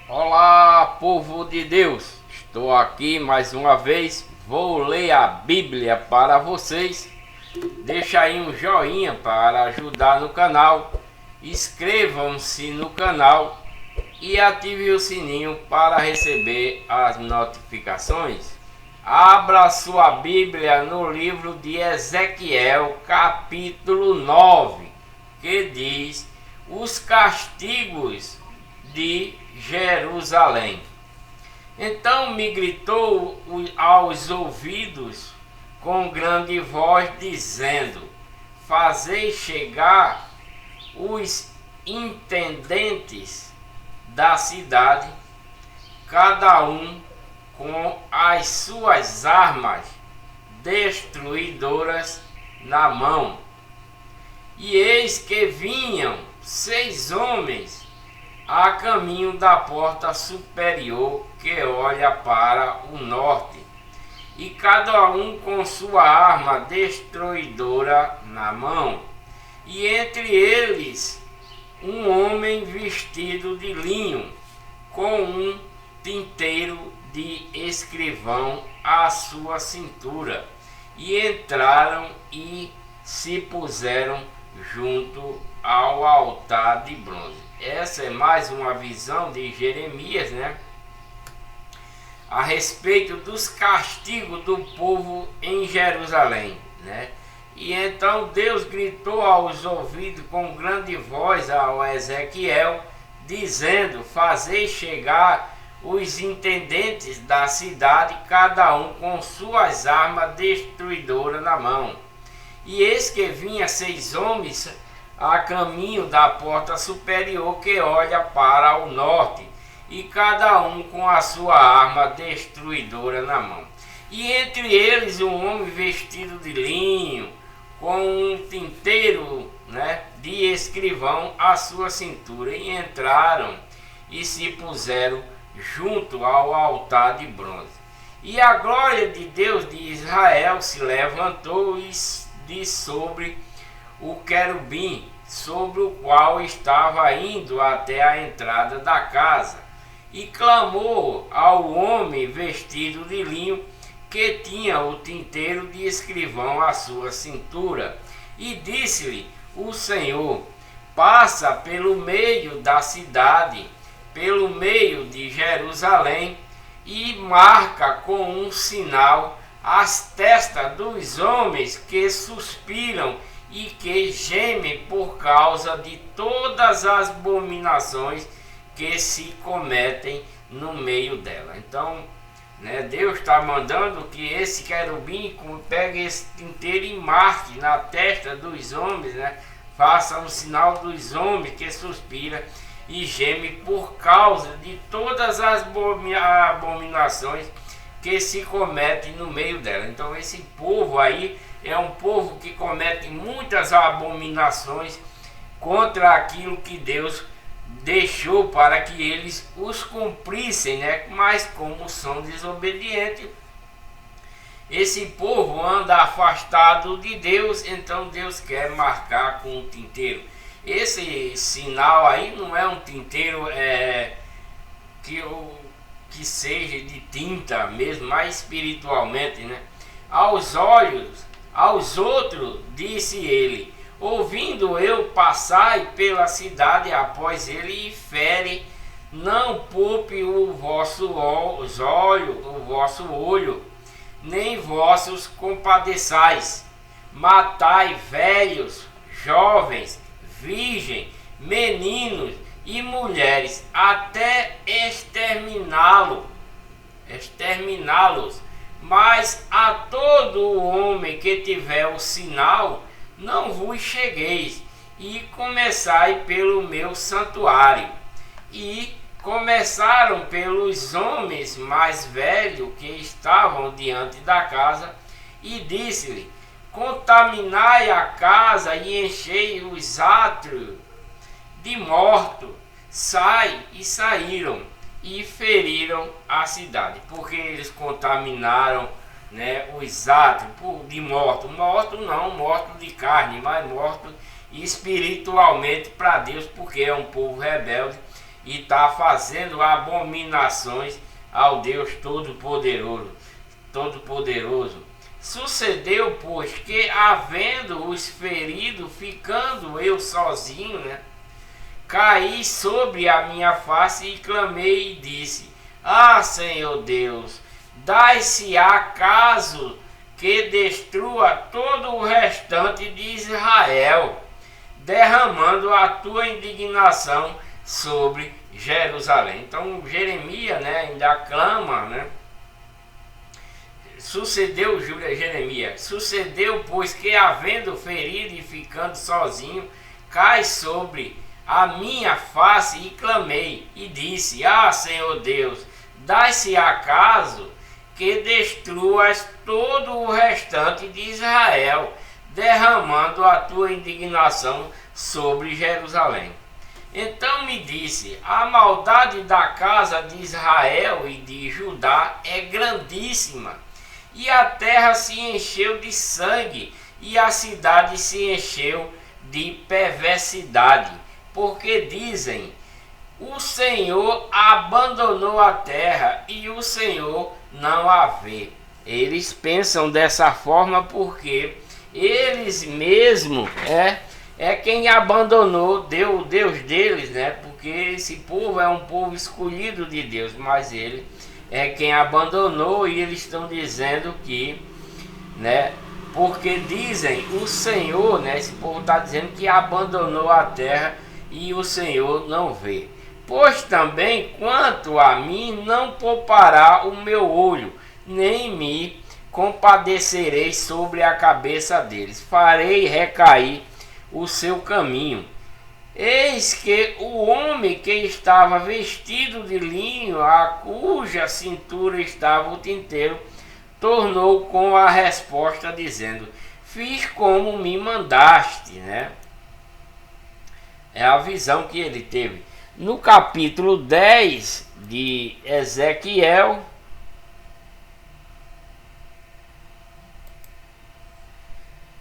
Olá, povo de Deus! Estou aqui mais uma vez. Vou ler a Bíblia para vocês. Deixa aí um joinha para ajudar no canal. Inscrevam-se no canal e ative o sininho para receber as notificações. Abra sua Bíblia no livro de Ezequiel, capítulo 9, que diz: os castigos de Jerusalém. Então me gritou aos ouvidos com grande voz, dizendo: fazei chegar os intendentes da cidade, cada um com as suas armas destruidoras na mão. E eis que vinham 6 homens a caminho da porta superior que olha para o norte, e cada um com sua arma destruidora na mão, e entre eles um homem vestido de linho, com um tinteiro de escrivão à sua cintura, e entraram e se puseram junto ao altar de bronze. Essa é mais uma visão de Jeremias, né? A respeito dos castigos do povo em Jerusalém, né? E então Deus gritou aos ouvidos com grande voz ao Ezequiel, dizendo: fazei chegar os intendentes da cidade, cada um com suas armas destruidoras na mão. E eis que vinha 6 homens a caminho da porta superior que olha para o norte, e cada um com a sua arma destruidora na mão. E entre eles um homem vestido de linho, com um tinteiro, né, de escrivão à sua cintura, e entraram e se puseram junto ao altar de bronze. E a glória de Deus de Israel se levantou de sobre o querubim, sobre o qual estava indo até a entrada da casa, e clamou ao homem vestido de linho, que tinha o tinteiro de escrivão à sua cintura, e disse-lhe o Senhor: passa pelo meio da cidade, pelo meio de Jerusalém, e marca com um sinal as testas dos homens que suspiram e que gemem por causa de todas as abominações que se cometem no meio dela. Então, né, Deus está mandando que esse querubim pegue esse tinteiro e marque na testa dos homens, né, faça um sinal dos homens que suspira e geme por causa de todas as abominações que se cometem no meio dela. Então esse povo aí é um povo que comete muitas abominações contra aquilo que Deus deixou para que eles os cumprissem, né? Mas como são desobedientes, esse povo anda afastado de Deus, então Deus quer marcar com um tinteiro. Esse sinal aí não é um tinteiro que seja de tinta mesmo, mas espiritualmente, né? Aos olhos, aos outros, disse ele, ouvindo eu passai pela cidade após ele, e fere, não poupe o vosso olho, nem vossos compadeçais, matai velhos, jovens, virgem, meninos e mulheres, até exterminá-los. Mas a todo homem que tiver o sinal, não vos chegueis, e começai pelo meu santuário. E começaram pelos homens mais velhos que estavam diante da casa, e disse-lhe: contaminai a casa e enchei os átrios de morto. Sai, e saíram e feriram a cidade, porque eles contaminaram, né, os átrios de morto. Morto não morto de carne, mas morto espiritualmente para Deus, porque é um povo rebelde e está fazendo abominações ao Deus Todo-Poderoso. Sucedeu, pois, que havendo os ferido, ficando eu sozinho, né, caí sobre a minha face e clamei e disse: Ah, Senhor Deus, dai-se acaso que destrua todo o restante de Israel, derramando a tua indignação sobre Jerusalém. Então Jeremias, né, ainda clama, né? Sucedeu, pois, que havendo ferido e ficando sozinho, cai sobre a minha face e clamei e disse: Ah, Senhor Deus, dai-se acaso que destruas todo o restante de Israel, derramando a tua indignação sobre Jerusalém. Então me disse: a maldade da casa de Israel e de Judá é grandíssima, e a terra se encheu de sangue, e a cidade se encheu de perversidade, porque dizem: o Senhor abandonou a terra e o Senhor não a vê. Eles pensam dessa forma porque eles mesmos é quem abandonou o Deus deles, né? Porque esse povo é um povo escolhido de Deus, mas ele é quem abandonou, e eles estão dizendo que, né? Porque dizem o Senhor, né? Esse povo está dizendo que abandonou a terra e o Senhor não vê. Pois também, quanto a mim, não poupará o meu olho, nem me compadecerei sobre a cabeça deles. Farei recair o seu caminho. Eis que o homem que estava vestido de linho, a cuja cintura estava o tinteiro, tornou com a resposta dizendo: fiz como me mandaste, né? É a visão que ele teve. No capítulo 10 de Ezequiel,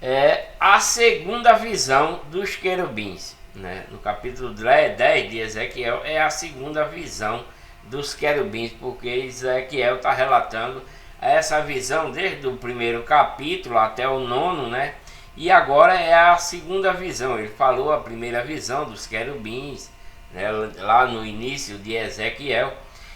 é a segunda visão dos querubins, né? No capítulo 10 de Ezequiel é a segunda visão dos querubins, porque Ezequiel está relatando essa visão desde o primeiro capítulo até o 9, né? E agora é a segunda visão. Ele falou a primeira visão dos querubins, né, lá no início de Ezequiel,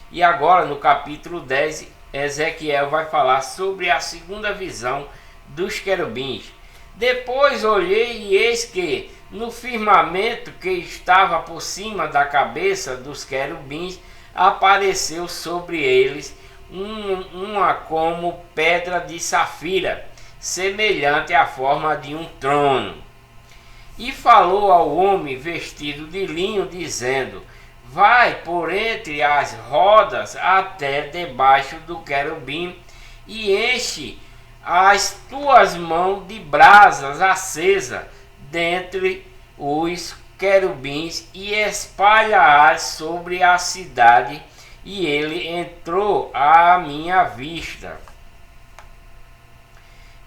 e agora no capítulo 10 Ezequiel vai falar sobre a segunda visão dos querubins. Depois olhei e eis que no firmamento que estava por cima da cabeça dos querubins apareceu sobre eles uma como pedra de safira, semelhante à forma de um trono. E falou ao homem vestido de linho, dizendo: vai por entre as rodas até debaixo do querubim, e enche as tuas mãos de brasas acesa dentre os querubins, e espalha-as sobre a cidade. E ele entrou à minha vista.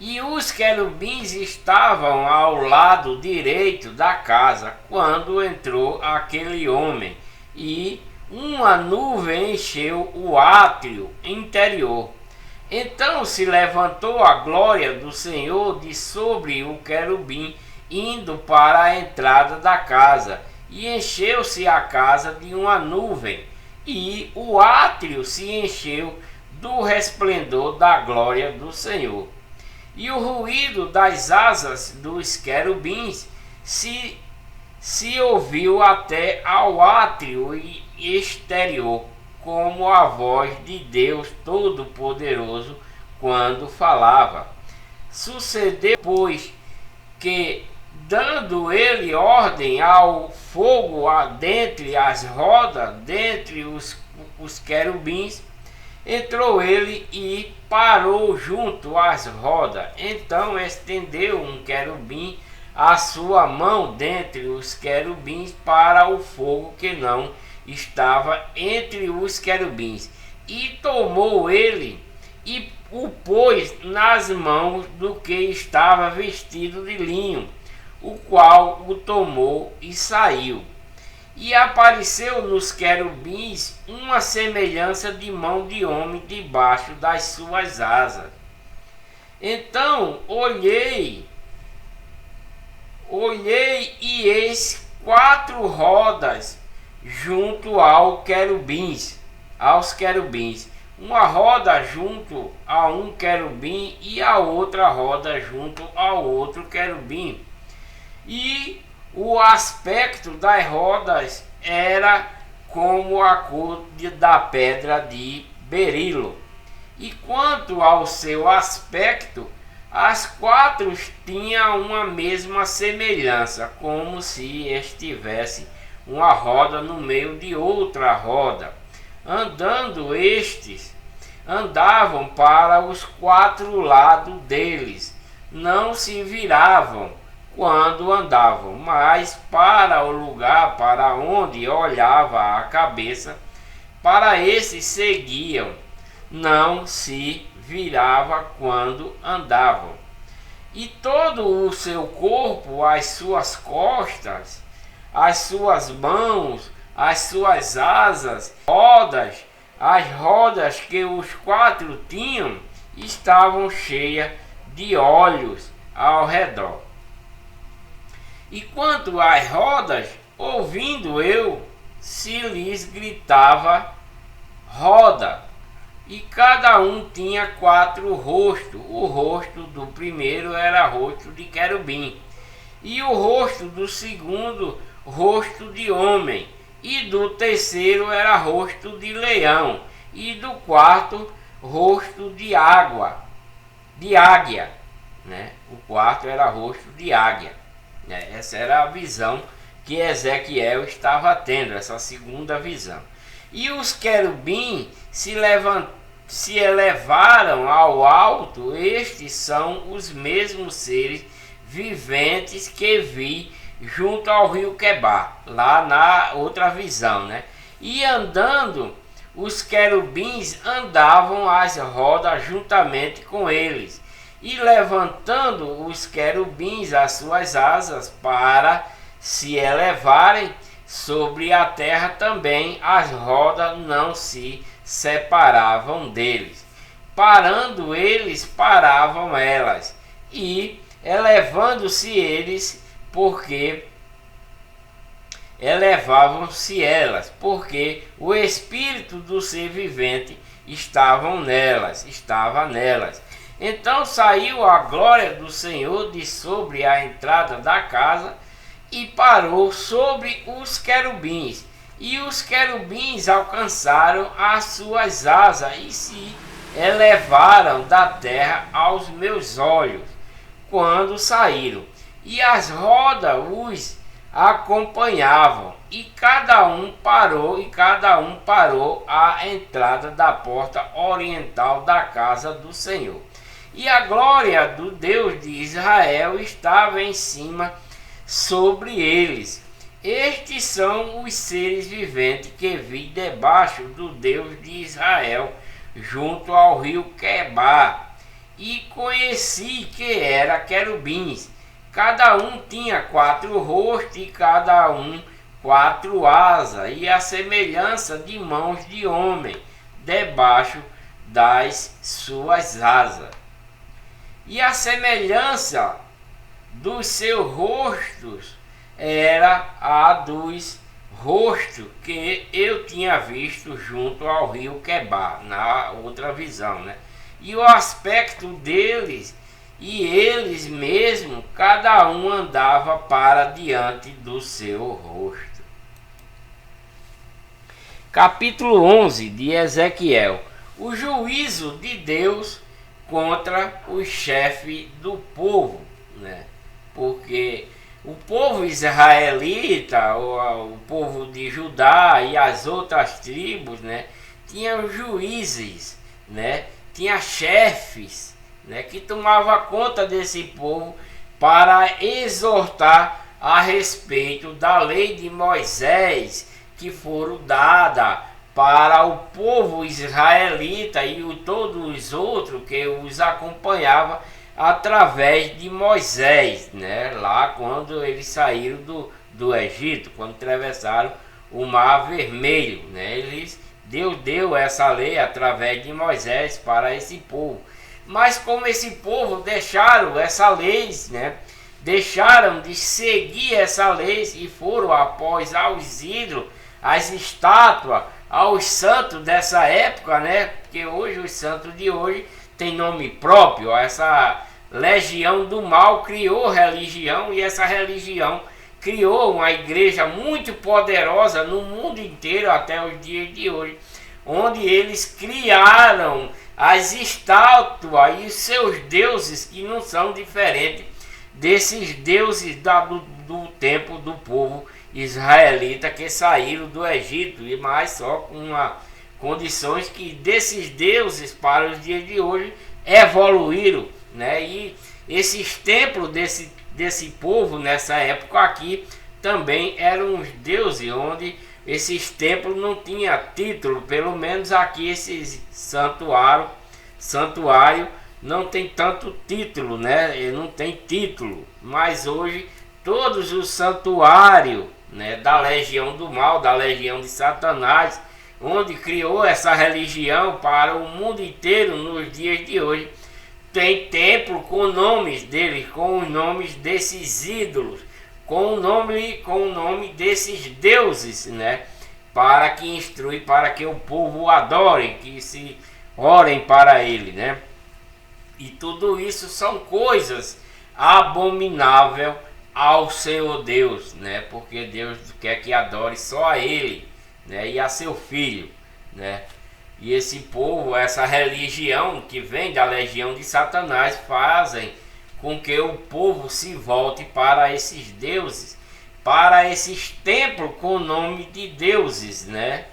E os querubins estavam ao lado direito da casa, quando entrou aquele homem, e uma nuvem encheu o átrio interior. Então se levantou a glória do Senhor de sobre o querubim, indo para a entrada da casa, e encheu-se a casa de uma nuvem, e o átrio se encheu do resplendor da glória do Senhor. E o ruído das asas dos querubins se ouviu até ao átrio exterior, como a voz de Deus Todo-Poderoso quando falava. Sucedeu, pois, que, dando ele ordem ao fogo dentre as rodas, dentre os querubins, entrou ele e parou junto às rodas. Então estendeu um querubim a sua mão dentre os querubins para o fogo que não estava entre os querubins, e tomou ele e o pôs nas mãos do que estava vestido de linho, o qual o tomou e saiu. E apareceu nos querubins uma semelhança de mão de homem debaixo das suas asas. Então olhei e eis 4 rodas junto aos querubins. Uma roda junto a um querubim e a outra roda junto ao outro querubim. E o aspecto das rodas era como a cor da pedra de berilo. E quanto ao seu aspecto, as 4 tinham uma mesma semelhança, como se estivesse uma roda no meio de outra roda. Andavam para os 4 lados deles, não se viravam quando andavam, mas para o lugar para onde olhava a cabeça, para esse seguiam, não se virava quando andavam. E todo o seu corpo, as suas costas, as suas mãos, as suas asas, as rodas que os 4 tinham, estavam cheias de olhos ao redor. E quanto às rodas, ouvindo eu, se lhes gritava: roda! E cada um tinha 4 rostos. O rosto do primeiro era rosto de querubim, e o rosto do segundo, rosto de homem, e do terceiro era rosto de leão, e do quarto, rosto de águia, né? O quarto era rosto de águia. Essa era a visão que Ezequiel estava tendo, essa segunda visão. E os querubins se elevaram ao alto. Estes são os mesmos seres viventes que vi junto ao rio Quebar, lá na outra visão, né? E andando, os querubins andavam as rodas juntamente com eles, e levantando os querubins as suas asas para se elevarem sobre a terra, também as rodas não se separavam deles. Parando eles, paravam elas, e elevando-se eles, porque elevavam-se elas, porque o espírito do ser vivente estava nelas. Então saiu a glória do Senhor de sobre a entrada da casa e parou sobre os querubins. E os querubins alcançaram as suas asas e se elevaram da terra aos meus olhos quando saíram. E as rodas os acompanhavam, e cada um parou à entrada da porta oriental da casa do Senhor. E a glória do Deus de Israel estava em cima sobre eles. Estes são os seres viventes que vi debaixo do Deus de Israel, junto ao rio Quebar, e conheci que era querubins. Cada um tinha 4 rostos e cada um 4 asas, e a semelhança de mãos de homem debaixo das suas asas. E a semelhança dos seus rostos era a dos rostos que eu tinha visto junto ao rio Quebar, na outra visão, né? E o aspecto deles e eles mesmos, cada um andava para diante do seu rosto. Capítulo 11 de Ezequiel. O juízo de Deus contra os chefes do povo, né? Porque o povo israelita, o povo de Judá e as outras tribos, né, tinham juízes, né, tinha chefes, né, que tomava conta desse povo para exortar a respeito da lei de Moisés, que foram dada para o povo israelita e todos os outros que os acompanhavam através de Moisés, né, lá quando eles saíram do Egito, quando atravessaram o Mar Vermelho, né? Deus deu essa lei através de Moisés para esse povo. Mas como esse povo deixaram essa lei, né? Deixaram de seguir essa lei e foram após aos ídolos, às estátuas, aos santos dessa época, né? Porque hoje os santos de hoje têm nome próprio. Essa legião do mal criou religião, e essa religião criou uma igreja muito poderosa no mundo inteiro até os dias de hoje, onde eles criaram as estátuas e os seus deuses, que não são diferentes desses deuses do tempo do povo israelita que saíram do Egito, e mais só com condições que desses deuses para os dias de hoje evoluíram, né? E esses templos desse povo nessa época aqui também eram os deuses, onde esses templos não tinham título. Pelo menos aqui esse santuário não tem tanto título, né? Ele não tem título. Mas hoje todos os santuários, né, da legião do mal, da legião de Satanás, onde criou essa religião para o mundo inteiro nos dias de hoje, tem templo com nomes deles, com os nomes desses ídolos, com o nome desses deuses, né? Para que o povo adore, que se orem para ele, né? E tudo isso são coisas abomináveis ao Senhor Deus, né? Porque Deus quer que adore só a Ele, né? E a seu Filho, né? E esse povo, essa religião que vem da legião de Satanás, fazem com que o povo se volte para esses deuses, para esses templos com o nome de deuses, né?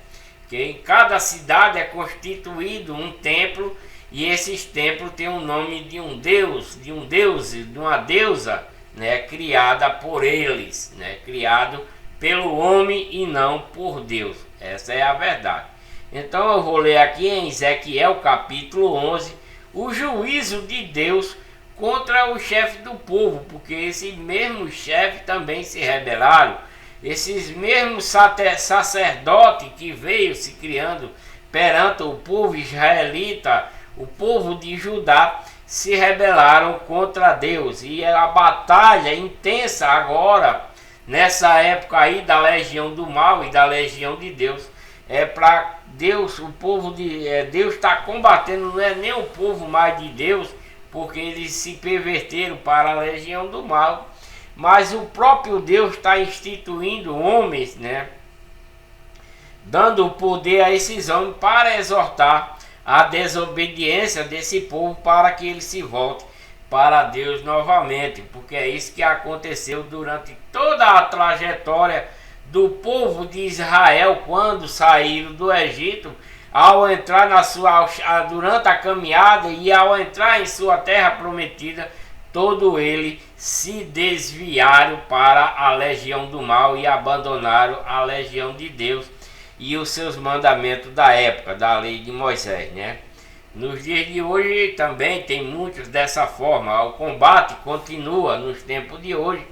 Que em cada cidade é constituído um templo, e esses templos têm o nome de um deus, de uma deusa, né? Criada por eles, né? Criado pelo homem e não por Deus. Essa é a verdade. Então eu vou ler aqui em Ezequiel capítulo 11 o juízo de Deus contra o chefe do povo, porque esses mesmos chefes também se rebelaram. Esses mesmos sacerdotes que veio se criando perante o povo israelita, o povo de Judá, se rebelaram contra Deus. E a batalha intensa agora, nessa época aí da legião do mal e da legião de Deus, é para Deus, o povo de Deus está combatendo, não é nem o povo mais de Deus, porque eles se perverteram para a legião do mal, mas o próprio Deus está instituindo homens, né? Dando o poder a esses homens para exortar a desobediência desse povo, para que ele se volte para Deus novamente, porque é isso que aconteceu durante toda a trajetória do povo de Israel quando saíram do Egito. Ao entrar durante a caminhada e ao entrar em sua terra prometida, todo ele se desviaram para a legião do mal e abandonaram a legião de Deus e os seus mandamentos da época, da lei de Moisés, né? Nos dias de hoje também tem muitos dessa forma. O combate continua nos tempos de hoje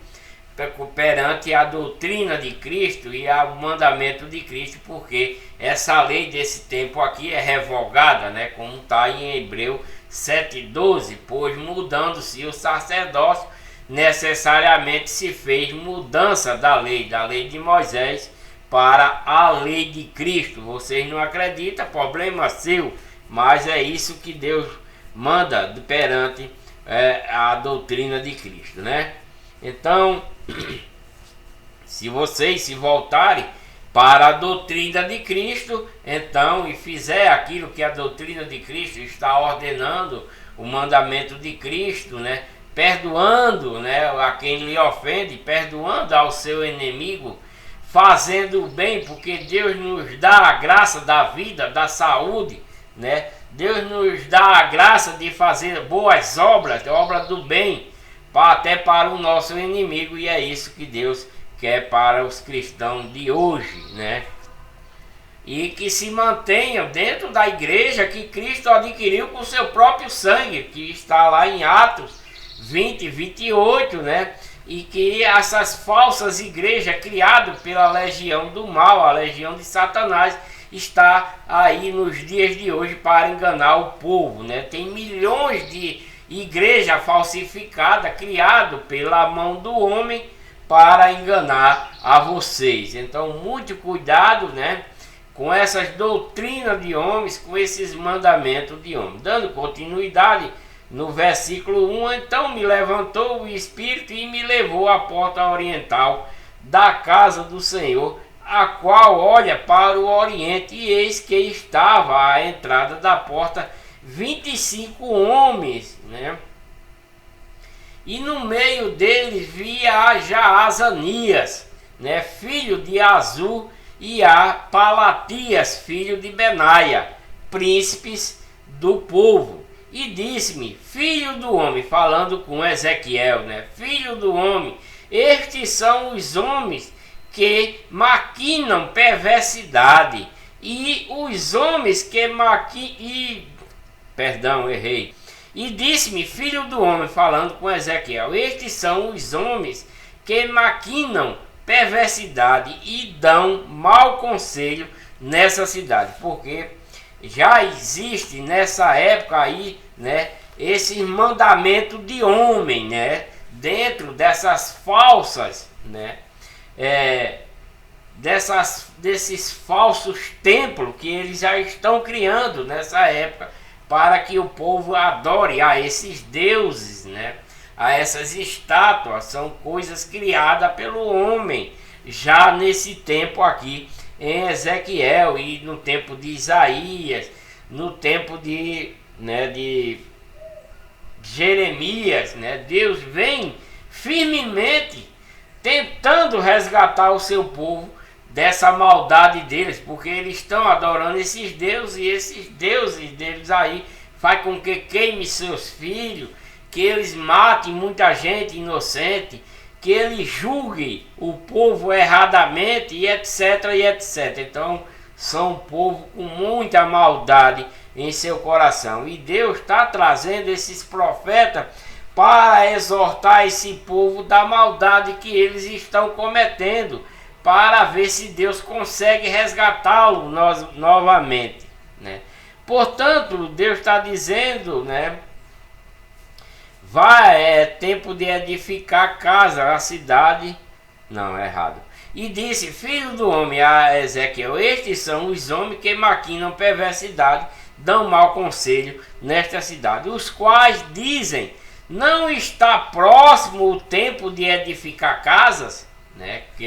perante a doutrina de Cristo e o mandamento de Cristo, porque essa lei desse tempo aqui é revogada, né? Como está em Hebreu 7,12, pois mudando-se o sacerdócio, necessariamente se fez mudança da lei de Moisés para a lei de Cristo. Vocês não acreditam, problema seu, mas é isso que Deus manda perante a doutrina de Cristo, né? Então, se vocês se voltarem para a doutrina de Cristo, então, e fizer aquilo que a doutrina de Cristo está ordenando, o mandamento de Cristo, né? Perdoando, né, a quem lhe ofende, perdoando ao seu inimigo, fazendo o bem, porque Deus nos dá a graça da vida, da saúde, né? Deus nos dá a graça de fazer boas obras, obras do bem, até para o nosso inimigo, e é isso que Deus quer para os cristãos de hoje, né? E que se mantenham dentro da igreja que Cristo adquiriu com seu próprio sangue, que está lá em Atos 20, 28, né? e que essas falsas igrejas criadas pela legião do mal, a legião de Satanás, está aí nos dias de hoje para enganar o povo, né? Tem milhões de igreja falsificada, criado pela mão do homem para enganar a vocês. Então, muito cuidado, né, com essas doutrinas de homens, com esses mandamentos de homens. Dando continuidade no versículo 1, então me levantou o Espírito e me levou à porta oriental da casa do Senhor, a qual olha para o oriente, e eis que estava à entrada da porta 25 homens, né? E no meio deles via já Azanias, né, filho de Azur, e a Palatias, filho de Benaia, príncipes do povo. E disse-me: filho do homem, falando com Ezequiel, né, filho do homem, estes são os homens que maquinam perversidade, e os homens que E disse-me: filho do homem, falando com Ezequiel, estes são os homens que maquinam perversidade e dão mau conselho nessa cidade. Porque já existe nessa época aí, né, esse mandamento de homem, né, dentro dessas falsas, né, desses falsos templos que eles já estão criando nessa época, para que o povo adore a esses deuses, né, a essas estátuas. São coisas criadas pelo homem já nesse tempo aqui em Ezequiel, e no tempo de Isaías, no tempo de Jeremias, né? Deus vem firmemente tentando resgatar o seu povo dessa maldade deles, porque eles estão adorando esses deuses, e esses deuses deles aí faz com que queime seus filhos, que eles matem muita gente inocente, que eles julguem o povo erradamente, e etc, e etc. Então, são um povo com muita maldade em seu coração, e Deus está trazendo esses profetas para exortar esse povo da maldade que eles estão cometendo, para ver se Deus consegue resgatá-lo novamente, né? Portanto, Deus está dizendo, né, é tempo de edificar a casa, a cidade. Não, é errado. E disse: filho do homem, a Ezequiel, estes são os homens que maquinam perversidade, dão mau conselho nesta cidade, os quais dizem: não está próximo o tempo de edificar casas, né? Que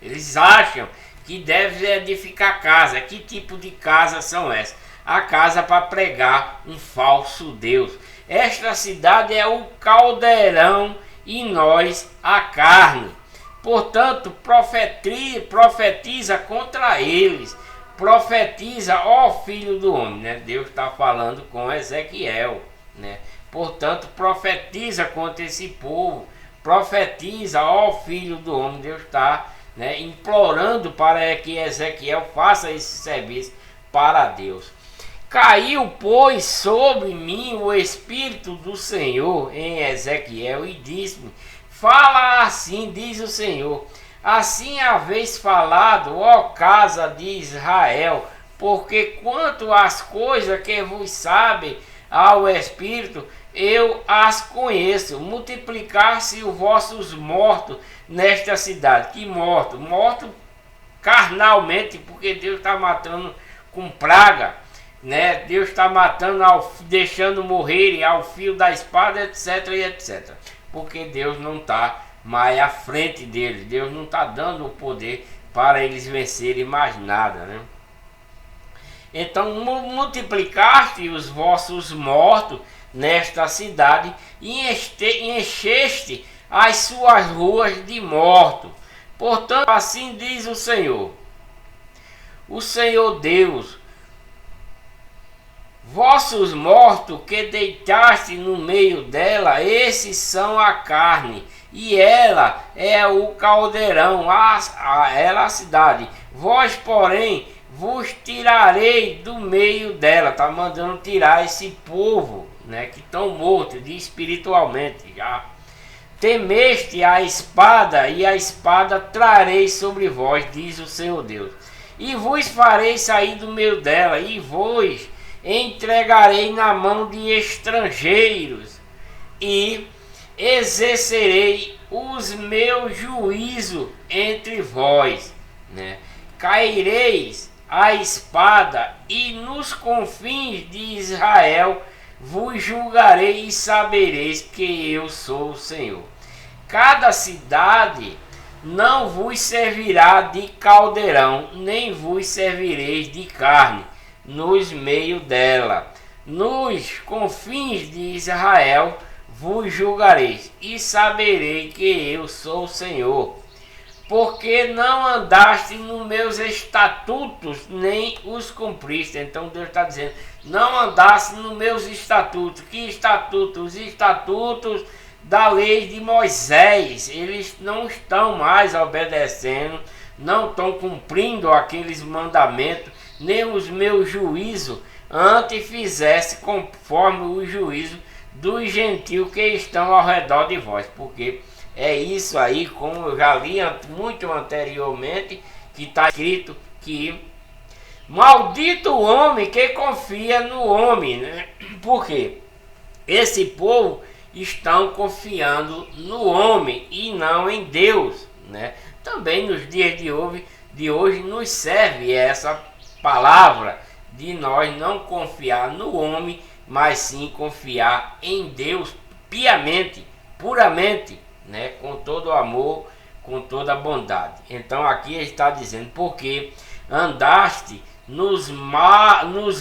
eles acham que deve edificar casa. Que tipo de casa são essas? A casa para pregar um falso Deus. Esta cidade é o caldeirão, e nós a carne. Portanto, profetiza contra eles. Profetiza, ó filho do homem, né? Deus está falando com Ezequiel, né? Portanto, profetiza contra esse povo. Profetiza, ó filho do homem. Deus está, né, implorando para que Ezequiel faça esse serviço para Deus. Caiu, pois, sobre mim o Espírito do Senhor em Ezequiel, e disse-me: fala assim, diz o Senhor, assim haveis falado, ó casa de Israel, porque quanto às coisas que vos sabem ao Espírito, eu as conheço. Multiplicar-se os vossos mortos nesta cidade. Que morto? Morto carnalmente, porque Deus está matando com praga, né? Deus está matando, deixando morrerem ao fio da espada, etc, e etc. Porque Deus não está mais à frente deles. Deus não está dando o poder para eles vencerem mais nada, né? Então, multiplicaste os vossos mortos nesta cidade, e encheste as suas ruas de mortos. Portanto, assim diz o Senhor Deus: vossos mortos que deitaste no meio dela, esses são a carne, e ela é o caldeirão, ela a cidade. Vós, porém, vos tirarei do meio dela. Está mandando tirar esse povo, né, que estão mortos espiritualmente já. temeste a espada, e a espada trarei sobre vós, diz o Senhor Deus. E vos farei sair do meio dela, e vos entregarei na mão de estrangeiros, e exercerei os meus juízos entre vós, né? Caireis a espada, e nos confins de Israel vos julgarei, e sabereis que eu sou o Senhor. Cada cidade não vos servirá de caldeirão, nem vos servireis de carne nos meios dela. Nos confins de Israel vos julgareis, e saberei que eu sou o Senhor. Porque não andaste nos meus estatutos, nem os cumpriste. Então Deus está dizendo, não andaste nos meus estatutos. Que estatutos? Os estatutos da lei de Moisés. Eles não estão mais obedecendo, não estão cumprindo aqueles mandamentos, nem os meus juízos. Antes fizesse conforme o juízo dos gentios que estão ao redor de vós. Porque é isso aí, como eu já li muito anteriormente, que está escrito que maldito o homem que confia no homem, né? Porque esse povo estão confiando no homem e não em Deus, né? Também nos dias de hoje nos serve essa palavra de nós não confiar no homem, mas sim confiar em Deus piamente, puramente, né? Com todo o amor, com toda a bondade. Então aqui ele está dizendo, porque andaste nos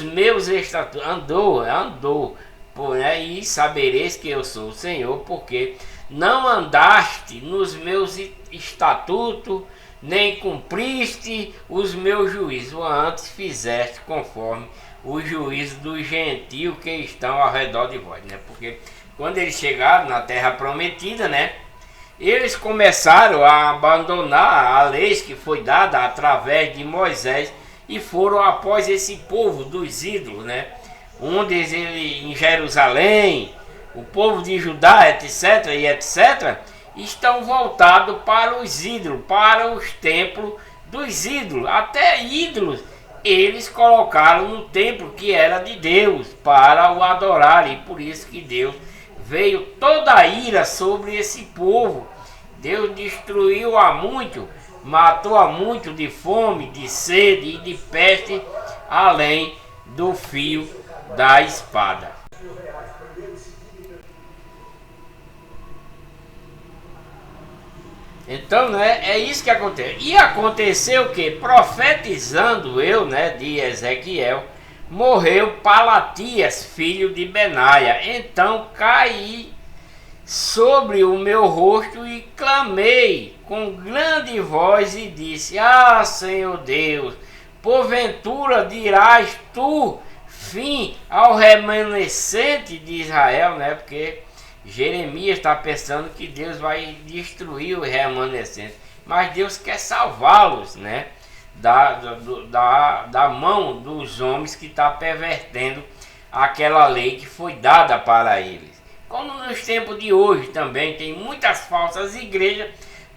meus estatutos, andou, né? E sabereis que eu sou o Senhor, porque não andaste nos meus estatutos, nem cumpriste os meus juízos, antes fizeste conforme o juízo dos gentios que estão ao redor de vós, né? Porque quando eles chegaram na terra prometida, né, eles começaram a abandonar a lei que foi dada através de Moisés e foram após esse povo dos ídolos, né? Onde ele, em Jerusalém, o povo de Judá, etc. e etc., estão voltados para os ídolos, para os templos dos ídolos. Até ídolos eles colocaram no templo que era de Deus para o adorar, e por isso que Deus veio toda a ira sobre esse povo. Deus destruiu a muito, matou a muito de fome, de sede e de peste, além do fio da espada. Então, né, é isso que acontece. E aconteceu que, profetizando eu, né, de Ezequiel, morreu Palatias, filho de Benaia. Então caí sobre o meu rosto e clamei com grande voz e disse: Ah, Senhor Deus, porventura dirás tu fim ao remanescente de Israel, né? Porque Jeremias está pensando que Deus vai destruir os remanescentes, mas Deus quer salvá-los, né? Da mão dos homens que está pervertendo aquela lei que foi dada para eles. Como nos tempos de hoje também tem muitas falsas igrejas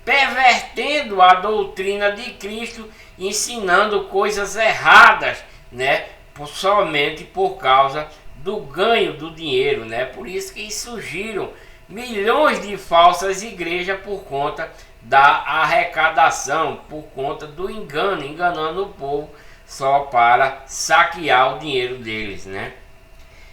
pervertendo a doutrina de Cristo, ensinando coisas erradas, né? Somente por causa do ganho do dinheiro, né? Por isso que surgiram milhões de falsas igrejas por conta da arrecadação, por conta do engano, enganando o povo só para saquear o dinheiro deles, né?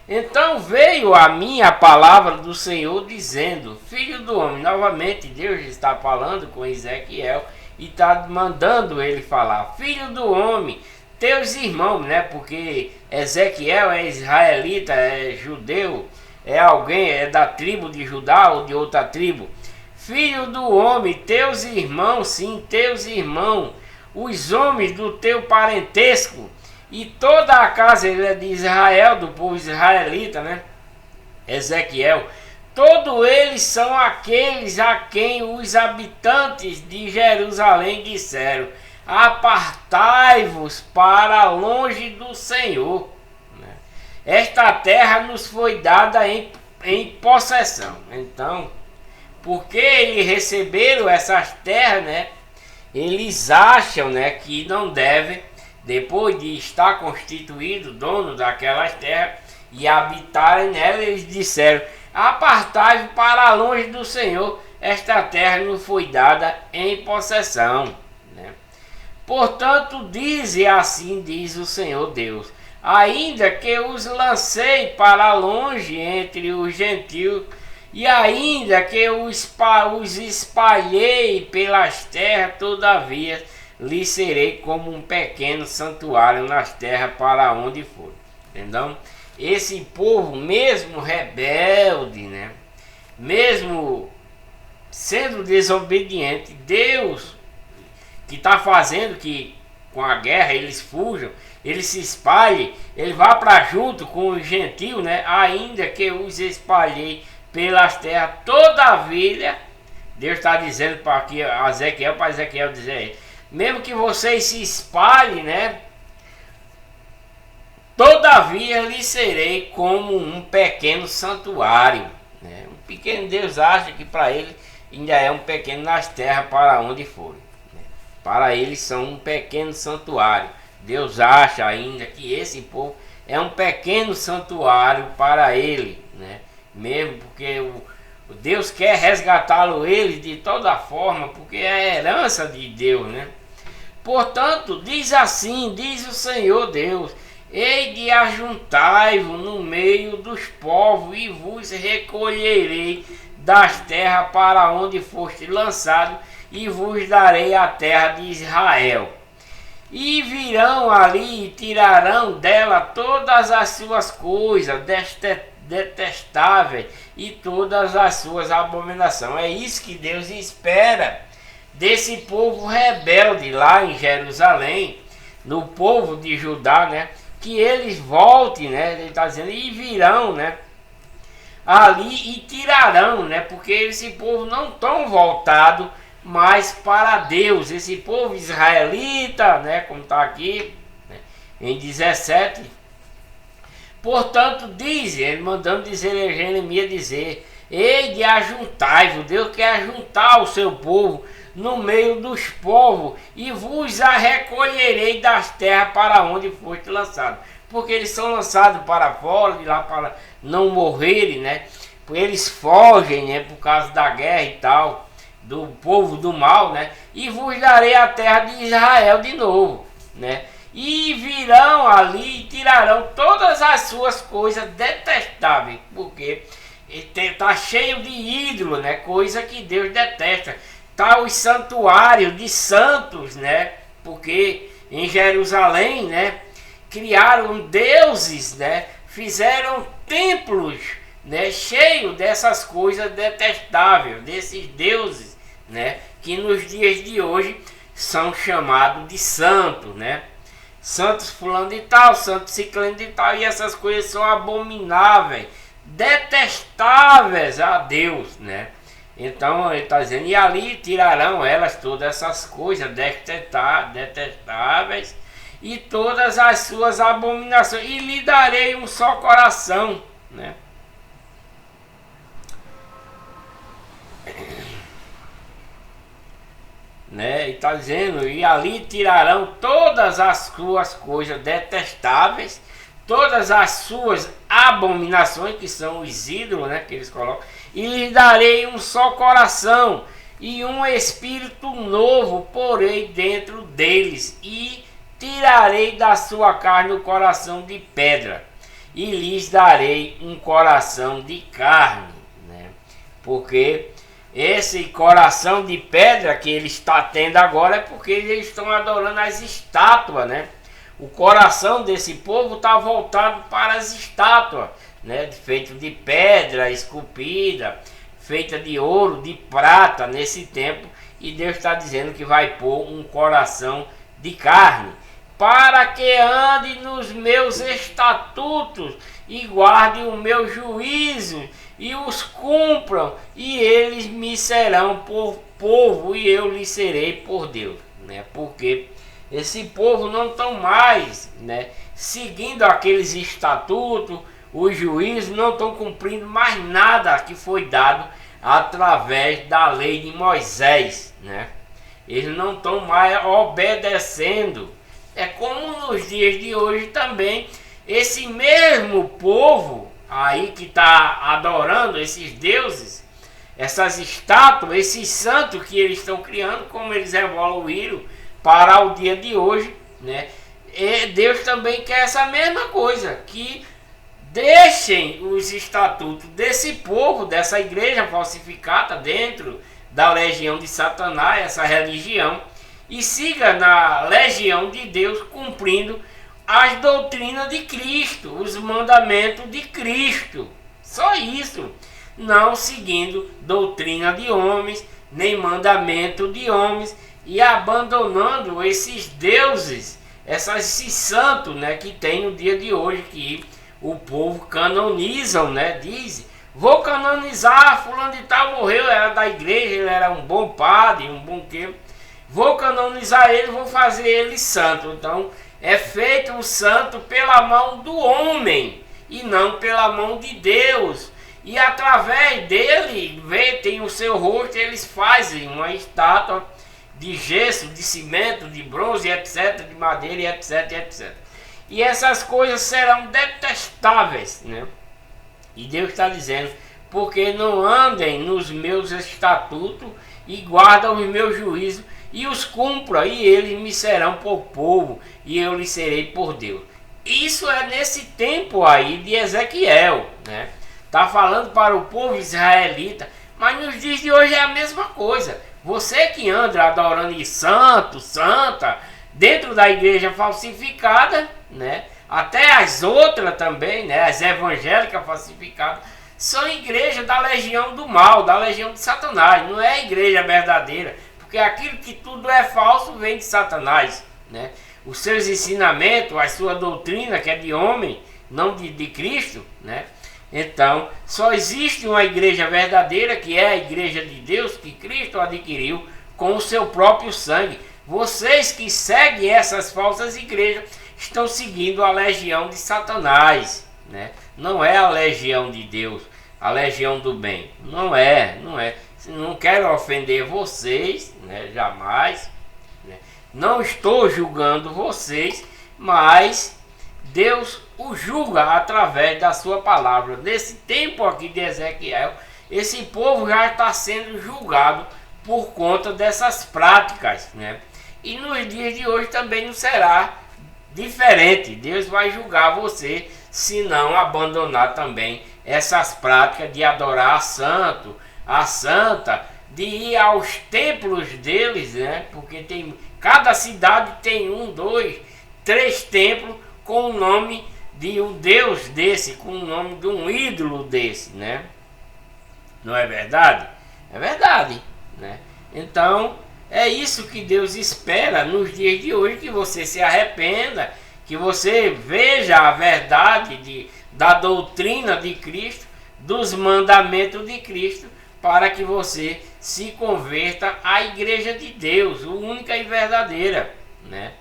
Então veio a mim a palavra do Senhor dizendo: Filho do homem, novamente Deus está falando com Ezequiel e está mandando ele falar: Filho do homem, teus irmãos, né? Porque Ezequiel é israelita, é judeu, é alguém, é da tribo de Judá ou de outra tribo. Filho do homem, teus irmãos, sim, teus irmãos, os homens do teu parentesco, e toda a casa de Israel, do povo israelita, né? Ezequiel, todos eles são aqueles a quem os habitantes de Jerusalém disseram: apartai-vos para longe do Senhor, né? Esta terra nos foi dada em possessão. Então, porque eles receberam essas terras, né? Eles acham, né, que não devem, depois de estar constituído dono daquelas terras e habitarem nela, eles disseram: apartai-vos para longe do Senhor, esta terra não foi dada em possessão, né? Portanto, dize assim, diz o Senhor Deus: ainda que os lancei para longe entre os gentios, e ainda que os espalhei pelas terras, todavia lhe serei como um pequeno santuário nas terras para onde for. Entendeu? Esse povo, mesmo rebelde, né? Mesmo sendo desobediente, Deus que está fazendo que com a guerra eles fujam, eles se espalhem, ele vá para junto com os gentios, né? Ainda que os espalhei pelas terras, todavia, Deus está dizendo para Ezequiel dizer, mesmo que vocês se espalhem, né? Todavia lhe serei como um pequeno santuário, né? Um pequeno, Deus acha que para ele ainda é um pequeno nas terras para onde forem, né? Para eles são um pequeno santuário. Deus acha ainda que esse povo é um pequeno santuário para ele, né? Mesmo porque o Deus quer resgatá-lo ele de toda forma, porque é a herança de Deus, né? Portanto, diz assim, diz o Senhor Deus: hei de ajuntai-vos no meio dos povos e vos recolherei das terras para onde foste lançado, e vos darei a terra de Israel. E virão ali e tirarão dela todas as suas coisas detestáveis e todas as suas abominações. É isso que Deus espera desse povo rebelde lá em Jerusalém, no povo de Judá, né? Que eles voltem, né? Ele está dizendo, e virão, né? Ali e tirarão, né? Porque esse povo não tão voltado mais para Deus. Esse povo israelita, né? Como está aqui, né? Em 17. Portanto, diz, ele mandando dizer a Jeremias dizer: hei de ajuntai-vos. Deus quer ajuntar o seu povo no meio dos povos, e vos a recolherei das terras para onde foste lançado. Porque eles são lançados para fora, de lá para não morrerem, né? Eles fogem, né? Por causa da guerra e tal, do povo do mal, né? E vos darei a terra de Israel de novo, né? E virão ali e tirarão todas as suas coisas detestáveis, porque está cheio de ídolo, né? Coisa que Deus detesta. Tá os santuários de santos, né? Porque em Jerusalém, né? Criaram deuses, né? Fizeram templos, né? Cheios dessas coisas detestáveis, desses deuses, né? Que nos dias de hoje são chamados de santos, né? Santos fulano de tal, santo ciclano de tal, e essas coisas são abomináveis, detestáveis a Deus, né? Então ele está dizendo, e ali tirarão elas todas essas coisas detestáveis e todas as suas abominações, e lhe darei um só coração, né? E está dizendo, e ali tirarão todas as suas coisas detestáveis, todas as suas abominações, que são os ídolos, né, que eles colocam, e lhes darei um só coração, e um espírito novo porei dentro deles, e tirarei da sua carne o coração de pedra, e lhes darei um coração de carne, né? Porque esse coração de pedra que ele está tendo agora é porque eles estão adorando as estátuas, né? O coração desse povo está voltado para as estátuas, né? Feito de pedra esculpida, feita de ouro, de prata nesse tempo. E Deus está dizendo que vai pôr um coração de carne, para que ande nos meus estatutos e guarde o meu juízo e os cumpram, e eles me serão por povo e eu lhes serei por Deus, né? Porque esse povo não estão mais, né, seguindo aqueles estatutos, os juízos, não estão cumprindo mais nada que foi dado através da lei de Moisés, né? Eles não estão mais obedecendo. É como nos dias de hoje também, esse mesmo povo aí que está adorando esses deuses, essas estátuas, esses santos que eles estão criando, como eles evoluíram para o dia de hoje, né? E Deus também quer essa mesma coisa, que deixem os estatutos desse povo, dessa igreja falsificada dentro da legião de Satanás, essa religião, e siga na legião de Deus, cumprindo as doutrinas de Cristo, os mandamentos de Cristo. Só isso. Não seguindo doutrina de homens, nem mandamento de homens, e abandonando esses deuses, esses santos, né, que tem no dia de hoje, que o povo canonizam, né, diz, vou canonizar, fulano de tal morreu, era da igreja, ele era um bom padre, um bom que, vou canonizar ele, vou fazer ele santo. Então é feito o santo pela mão do homem e não pela mão de Deus. E através dele, tem o seu rosto, eles fazem uma estátua de gesso, de cimento, de bronze, etc., de madeira, etc., etc. E essas coisas serão detestáveis, né? E Deus está dizendo, porque não andem nos meus estatutos e guardam os meus juízos e os cumpram, e eles me serão por povo, e eu lhes serei por Deus. Isso é nesse tempo aí de Ezequiel, né? Está falando para o povo israelita, mas nos dias de hoje é a mesma coisa. Você que anda adorando santo, santa, dentro da igreja falsificada, né? Até as outras também, né? As evangélicas falsificadas, são igrejas da legião do mal, da legião de Satanás. Não é a igreja verdadeira, porque aquilo que tudo é falso vem de Satanás, né? Os seus ensinamentos, a sua doutrina, que é de homem, não de Cristo, né? Então, só existe uma igreja verdadeira, que é a igreja de Deus, que Cristo adquiriu com o seu próprio sangue. Vocês que seguem essas falsas igrejas estão seguindo a legião de Satanás, né? Não é a legião de Deus, a legião do bem. Não é. Não quero ofender vocês, né? Jamais, né? Não estou julgando vocês, mas Deus o julga através da sua palavra. Nesse tempo aqui de Ezequiel, esse povo já está sendo julgado por conta dessas práticas, né? E nos dias de hoje também não será diferente. Deus vai julgar você se não abandonar também essas práticas de adorar a santa, de ir aos templos deles, né? Porque cada cidade tem 1, 2, 3 templos com o nome de um Deus desse, com o nome de um ídolo desse, né? Não é verdade? É verdade, né? Então, é isso que Deus espera nos dias de hoje, que você se arrependa, que você veja a verdade da doutrina de Cristo, dos mandamentos de Cristo, para que você se converta à igreja de Deus, única e verdadeira, né?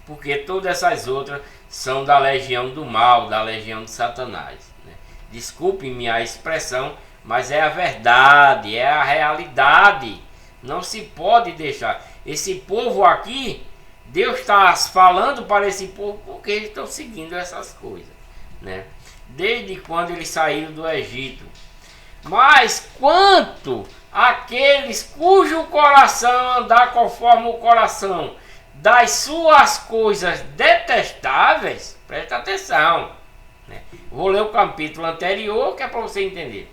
Porque todas essas outras são da legião do mal, da legião de Satanás, né? Desculpe-me a expressão, mas é a verdade, é a realidade. Não se pode deixar. Esse povo aqui, Deus está falando para esse povo porque eles estão seguindo essas coisas, né? Desde quando eles saíram do Egito. Mas quanto àqueles cujo coração andar conforme o coração das suas coisas detestáveis, presta atenção, né? Vou ler o capítulo anterior, que é para você entender.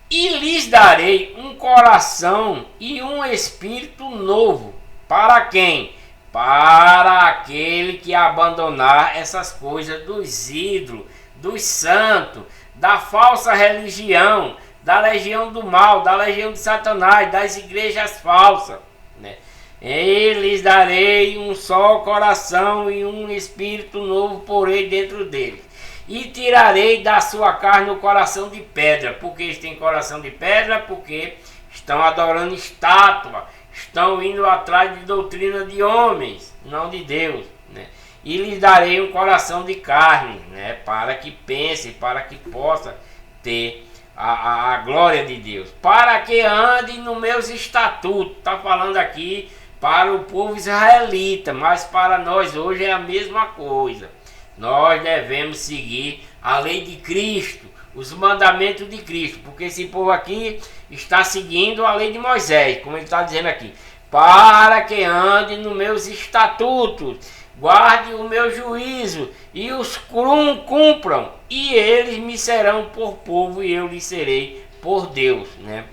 E lhes darei um coração e um espírito novo. Para quem? Para aquele que abandonar essas coisas dos ídolos, dos santos, da falsa religião, da legião do mal, da legião de Satanás, das igrejas falsas, né? E lhes darei um só coração e um espírito novo porei dentro deles. E tirarei da sua carne o coração de pedra. Porque eles têm coração de pedra? Porque estão adorando estátua, estão indo atrás de doutrina de homens, não de Deus, né? E lhes darei um coração de carne, né? Para que pense, para que possa ter a glória de Deus, para que ande nos meus estatutos. Está falando aqui para o povo israelita, mas para nós hoje é a mesma coisa. Nós devemos seguir a lei de Cristo, os mandamentos de Cristo, porque esse povo aqui está seguindo a lei de Moisés, como ele está dizendo aqui, para que ande nos meus estatutos, guarde o meu juízo e os cumpram, e eles me serão por povo e eu lhes serei por Deus, né?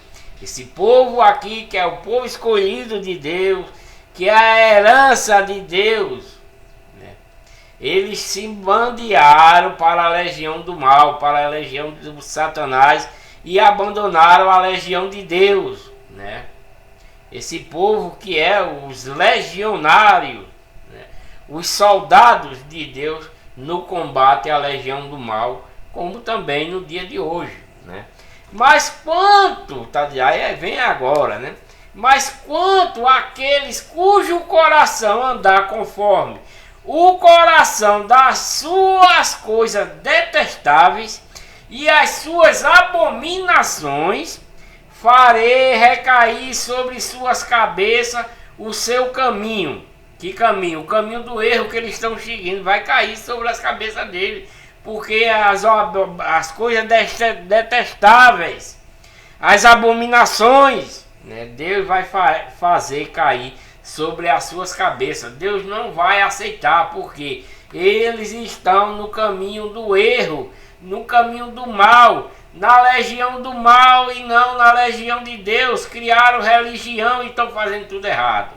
Esse povo aqui, que é o povo escolhido de Deus, que é a herança de Deus, né? Eles se bandearam para a legião do mal, para a legião do Satanás, e abandonaram a legião de Deus, né? Esse povo que é os legionários, né? Os soldados de Deus no combate à legião do mal, como também no dia de hoje, né? Mas quanto, tá, aí vem agora, né? Mas quanto àqueles cujo coração andar conforme o coração das suas coisas detestáveis e as suas abominações, farei recair sobre suas cabeças o seu caminho. Que caminho? O caminho do erro que eles estão seguindo vai cair sobre as cabeças dele, porque as coisas detestáveis, as abominações, né, Deus vai fazer cair sobre as suas cabeças. Deus não vai aceitar, porque eles estão no caminho do erro, no caminho do mal, na legião do mal e não na legião de Deus. Criaram religião e estão fazendo tudo errado,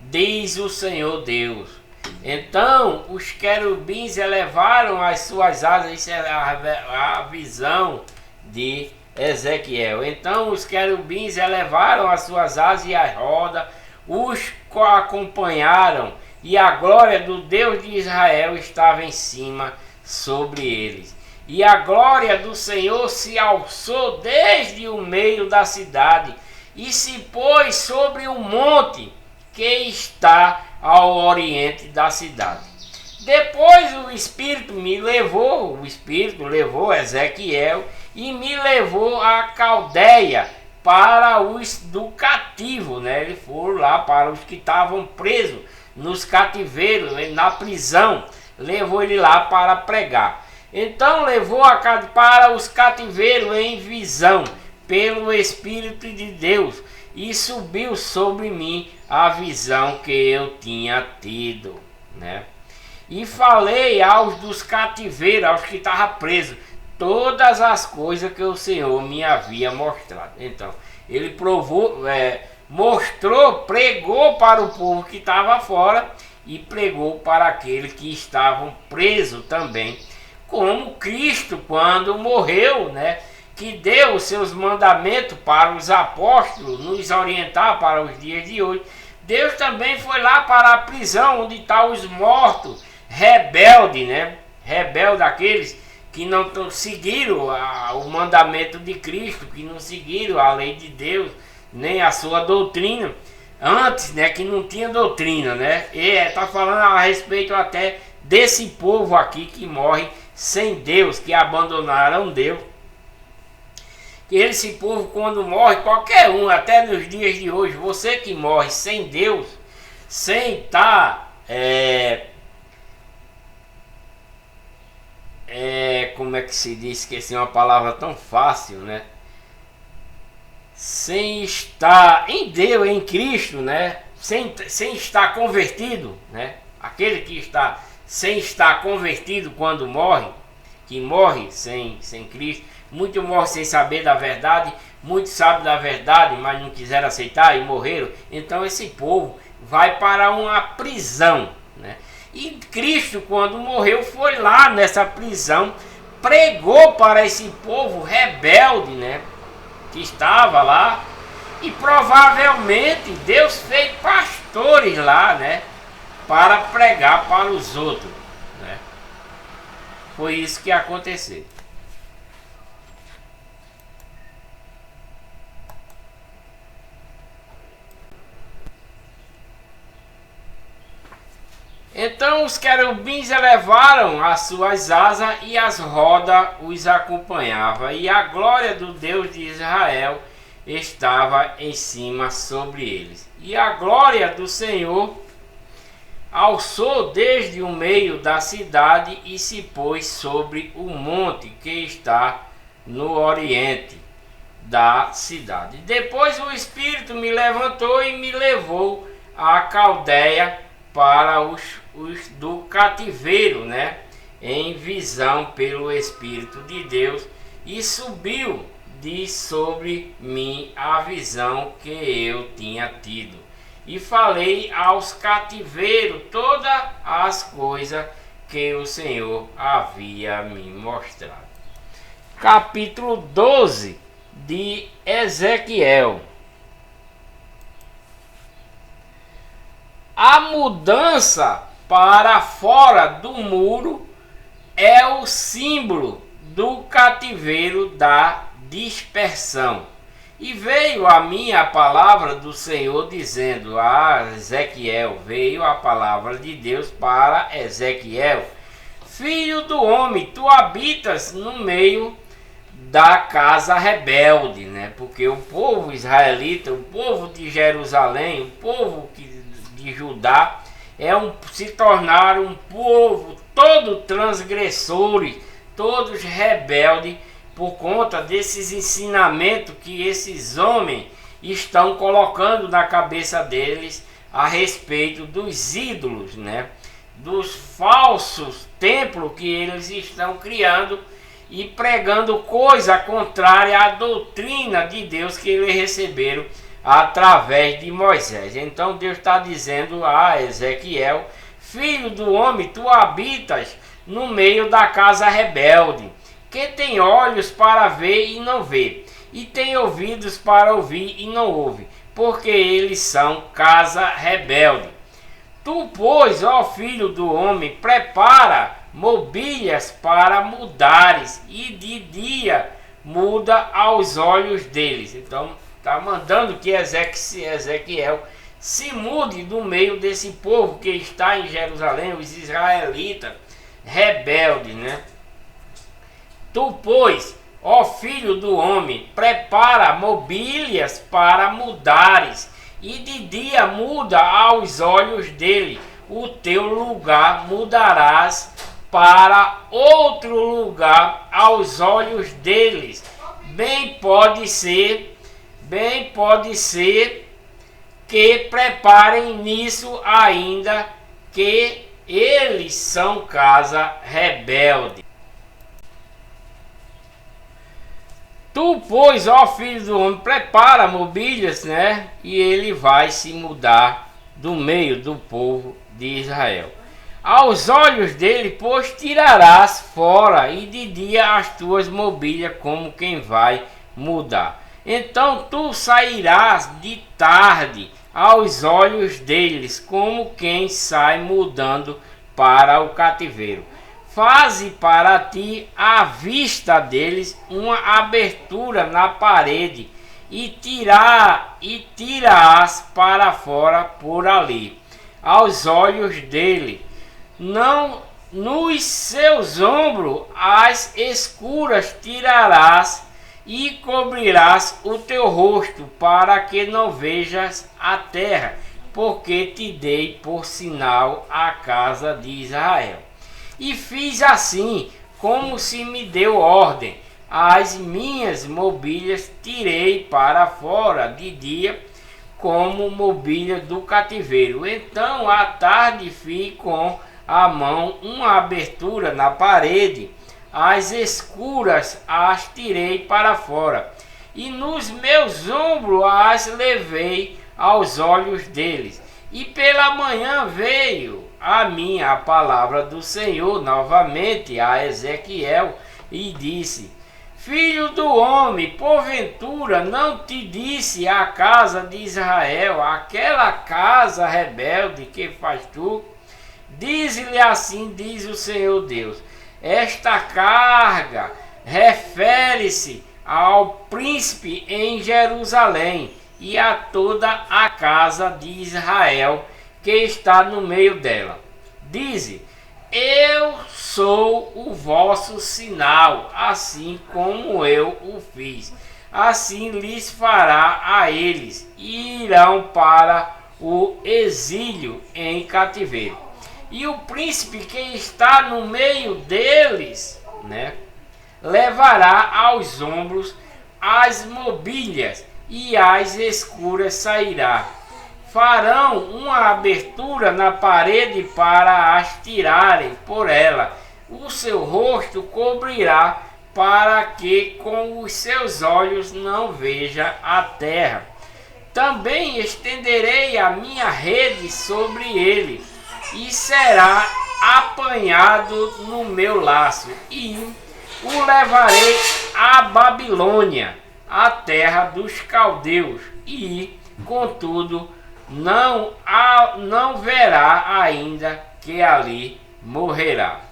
diz o Senhor Deus. Então os querubins elevaram as suas asas. Isso é a visão de Ezequiel. Então os querubins elevaram as suas asas e as rodas os acompanharam, e a glória do Deus de Israel estava em cima sobre eles. E a glória do Senhor se alçou desde o meio da cidade e se pôs sobre o monte que está ao oriente da cidade. Depois o Espírito levou Ezequiel e me levou a Caldeia para os do cativo, né? Eles foram lá para os que estavam presos nos cativeiros, na prisão. Levou ele lá para pregar. Então levou para os cativeiros em visão pelo Espírito de Deus, e subiu sobre mim a visão que eu tinha tido, né? E falei aos dos cativeiros, aos que estavam presos, todas as coisas que o Senhor me havia mostrado. Então ele pregou para o povo que estava fora e pregou para aqueles que estavam presos também, como Cristo, quando morreu, né, que deu os seus mandamentos para os apóstolos nos orientar para os dias de hoje. Deus também foi lá para a prisão onde estão os mortos, rebelde, né? Rebelde, aqueles que não seguiram o mandamento de Cristo, que não seguiram a lei de Deus, nem a sua doutrina. Antes, né, que não tinha doutrina, né? E está falando a respeito até desse povo aqui que morre sem Deus, que abandonaram Deus. Esse povo, quando morre, qualquer um, até nos dias de hoje, você que morre sem Deus, sem estar como é que se diz, esqueci uma palavra tão fácil, né? Sem estar em Deus, em Cristo, né? Sem estar convertido, né? Aquele que está sem estar convertido quando morre, que morre sem Cristo. Muitos morrem sem saber da verdade, muitos sabem da verdade, mas não quiseram aceitar e morreram. Então esse povo vai para uma prisão, né? E Cristo, quando morreu, foi lá nessa prisão, pregou para esse povo rebelde, né, que estava lá, e provavelmente Deus fez pastores lá, né, para pregar para os outros, né? Foi isso que aconteceu. Então os querubins elevaram as suas asas e as rodas os acompanhava, e a glória do Deus de Israel estava em cima sobre eles. E a glória do Senhor alçou desde o meio da cidade e se pôs sobre o monte que está no oriente da cidade. Depois o Espírito me levantou e me levou à Caldeia para os do cativeiro, né? Em visão pelo Espírito de Deus, e subiu de sobre mim a visão que eu tinha tido. E falei aos cativeiros todas as coisas que o Senhor havia me mostrado. Capítulo 12 de Ezequiel. A mudança para fora do muro é o símbolo do cativeiro da dispersão. E veio a mim a palavra do Senhor dizendo a Ezequiel, veio a palavra de Deus para Ezequiel: filho do homem, tu habitas no meio da casa rebelde, né? Porque o povo israelita, o povo de Jerusalém, o povo de Judá se tornaram um povo todo transgressores, todos rebeldes, por conta desses ensinamentos que esses homens estão colocando na cabeça deles a respeito dos ídolos, né? Dos falsos templos que eles estão criando e pregando coisa contrária à doutrina de Deus que eles receberam através de Moisés. Então Deus está dizendo a Ezequiel: filho do homem, tu habitas no meio da casa rebelde, que tem olhos para ver e não vê, e tem ouvidos para ouvir e não ouve, porque eles são casa rebelde. Tu, pois, ó filho do homem, prepara mobílias para mudares, e de dia muda aos olhos deles. Então está mandando que Ezequiel se mude do meio desse povo que está em Jerusalém, os israelitas rebeldes, né? Tu, pois, ó filho do homem, prepara mobílias para mudares, e de dia muda aos olhos dele. O teu lugar mudarás para outro lugar aos olhos deles. Bem pode ser que preparem nisso ainda, que eles são casa rebelde. Tu, pois, ó filho do homem, prepara mobílias, né? E ele vai se mudar do meio do povo de Israel. Aos olhos dele, pois, tirarás fora, e de dia as tuas mobílias, como quem vai mudar. Então tu sairás de tarde aos olhos deles, como quem sai mudando para o cativeiro. Faze para ti à vista deles uma abertura na parede, e tirarás para fora por ali, aos olhos dele. Não nos seus ombros as escuras tirarás, e cobrirás o teu rosto, para que não vejas a terra, porque te dei por sinal a casa de Israel. E fiz assim, como se me deu ordem. As minhas mobílias tirei para fora de dia, como mobília do cativeiro. Então à tarde fiz com a mão uma abertura na parede, as escuras as tirei para fora, e nos meus ombros as levei aos olhos deles. E pela manhã veio a mim a palavra do Senhor novamente a Ezequiel, e disse: filho do homem, porventura não te disse a casa de Israel, aquela casa rebelde que faz tu? Diz-lhe assim, diz o Senhor Deus: esta carga refere-se ao príncipe em Jerusalém e a toda a casa de Israel que está no meio dela. Dize: eu sou o vosso sinal, assim como eu o fiz. Assim lhes fará a eles, e irão para o exílio em cativeiro. E o príncipe que está no meio deles, né, levará aos ombros as mobílias, e as escuras sairá. Farão uma abertura na parede para as tirarem por ela. O seu rosto cobrirá, para que com os seus olhos não veja a terra. Também estenderei a minha rede sobre ele, e será apanhado no meu laço, e o levarei à Babilônia, a terra dos caldeus, e, contudo, não verá ainda que ali morrerá.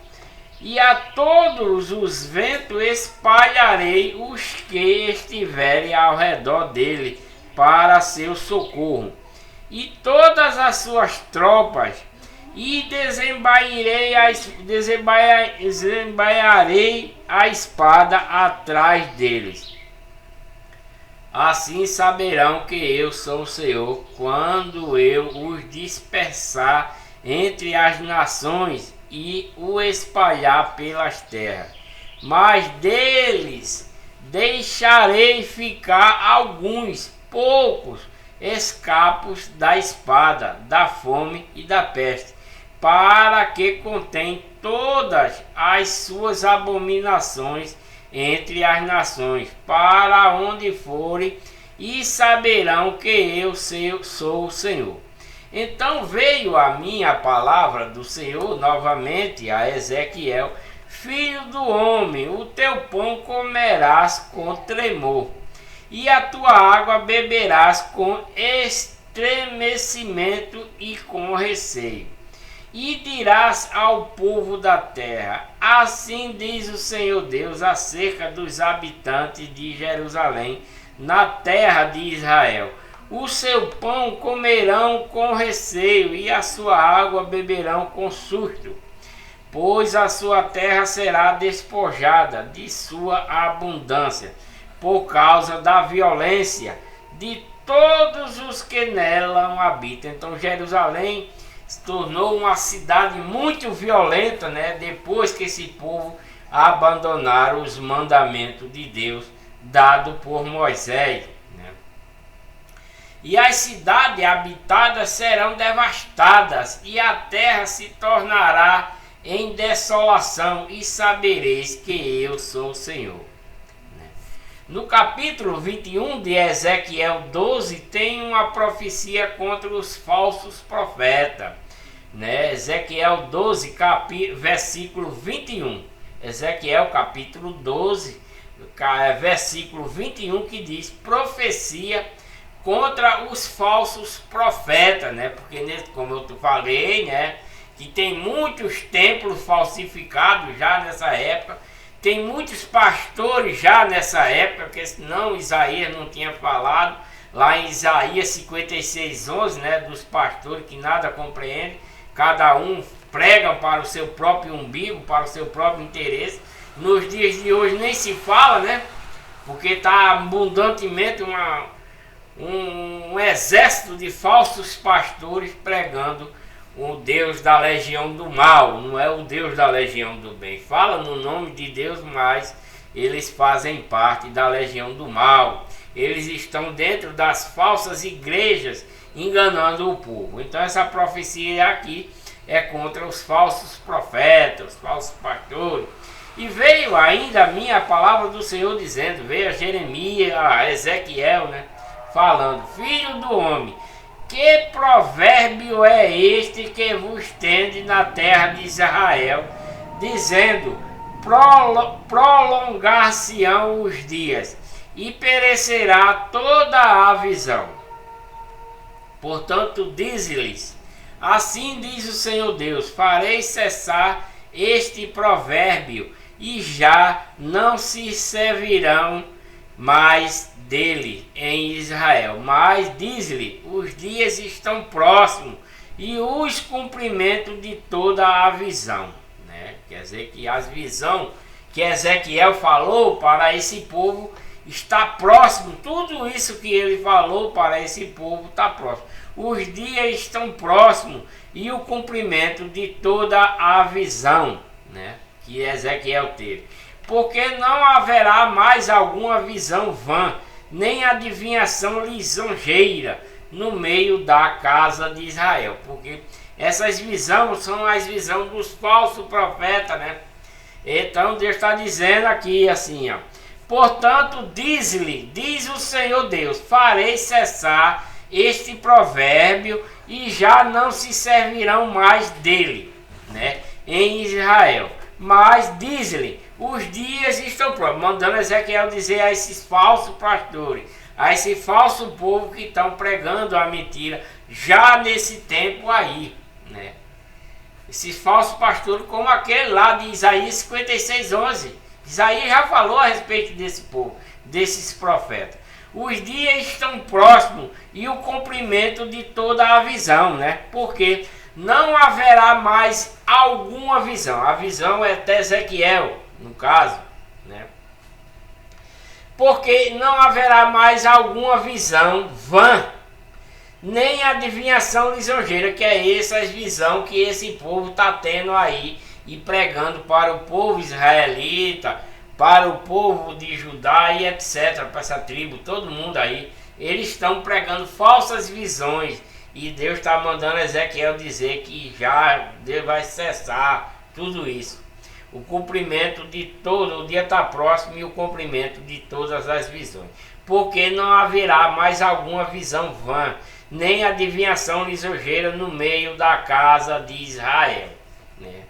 E a todos os ventos espalharei os que estiverem ao redor dele para seu socorro, e todas as suas tropas, e desembainharei a espada atrás deles. Assim saberão que eu sou o Senhor, quando eu os dispersar entre as nações e o espalhar pelas terras. Mas deles deixarei ficar alguns poucos escapos da espada, da fome e da peste, para que contém todas as suas abominações entre as nações, para onde forem, e saberão que eu sou o Senhor. Então veio a mim a palavra do Senhor novamente a Ezequiel: filho do homem, o teu pão comerás com tremor, e a tua água beberás com estremecimento e com receio. E dirás ao povo da terra: assim diz o Senhor Deus acerca dos habitantes de Jerusalém, na terra de Israel: o seu pão comerão com receio, e a sua água beberão com susto, pois a sua terra será despojada de sua abundância, por causa da violência de todos os que nela habitam. Então Jerusalém se tornou uma cidade muito violenta, né? Depois que esse povo abandonaram os mandamentos de Deus dado por Moisés, né? E as cidades habitadas serão devastadas, e a terra se tornará em desolação, e sabereis que eu sou o Senhor. No capítulo 21 de Ezequiel 12 tem uma profecia contra os falsos profetas, né? Ezequiel 12, versículo 21. Ezequiel capítulo 12, versículo 21, que diz: profecia contra os falsos profetas, né? Porque, como eu falei, né, que tem muitos templos falsificados já nessa época. Tem muitos pastores já nessa época, porque senão Isaías não tinha falado, lá em Isaías 56:11, né, dos pastores que nada compreendem, cada um prega para o seu próprio umbigo, para o seu próprio interesse. Nos dias de hoje nem se fala, né, porque está abundantemente um exército de falsos pastores pregando o Deus da legião do mal, não é o Deus da legião do bem. Fala no nome de Deus, mas eles fazem parte da legião do mal. Eles estão dentro das falsas igrejas, enganando o povo. Então essa profecia aqui é contra os falsos profetas, os falsos pastores. E veio ainda a minha palavra do Senhor dizendo, veio a Jeremias, a Ezequiel, né, falando: filho do homem, que provérbio é este que vos tende na terra de Israel, dizendo: prolongar-se-ão os dias, e perecerá toda a visão. Portanto, dize-lhes: assim diz o Senhor Deus, farei cessar este provérbio, e já não se servirão mais dele em Israel. Mas diz-lhe: os dias estão próximos, e os cumprimentos de toda a visão, né? Quer dizer que as visões que Ezequiel falou para esse povo está próximo. Tudo isso que ele falou para esse povo está próximo. Os dias estão próximos e o cumprimento de toda a visão, né, que Ezequiel teve. Porque não haverá mais alguma visão vã, nem adivinhação lisonjeira no meio da casa de Israel. Porque essas visões são as visões dos falsos profetas, né? Então Deus está dizendo aqui assim, ó: portanto, diz-lhe, diz o Senhor Deus, farei cessar este provérbio e já não se servirão mais dele, né, em Israel. Mas diz-lhe, os dias estão próximos, mandando Ezequiel dizer a esses falsos pastores, a esse falso povo que estão pregando a mentira já nesse tempo aí, né? Esses falsos pastores, como aquele lá de Isaías 56:11. Isaías já falou a respeito desse povo, desses profetas. Os dias estão próximos e o cumprimento de toda a visão, né? Porque não haverá mais alguma visão. A visão é até Ezequiel, no caso, né? Porque não haverá mais alguma visão vã, nem adivinhação lisonjeira, que é essas visão que esse povo está tendo aí e pregando para o povo israelita, para o povo de Judá e etc, para essa tribo, todo mundo aí, eles estão pregando falsas visões e Deus está mandando Ezequiel dizer que já Deus vai cessar tudo isso. O cumprimento de todo, o dia está próximo e o cumprimento de todas as visões. Porque não haverá mais alguma visão vã, nem adivinhação lisonjeira no meio da casa de Israel, né?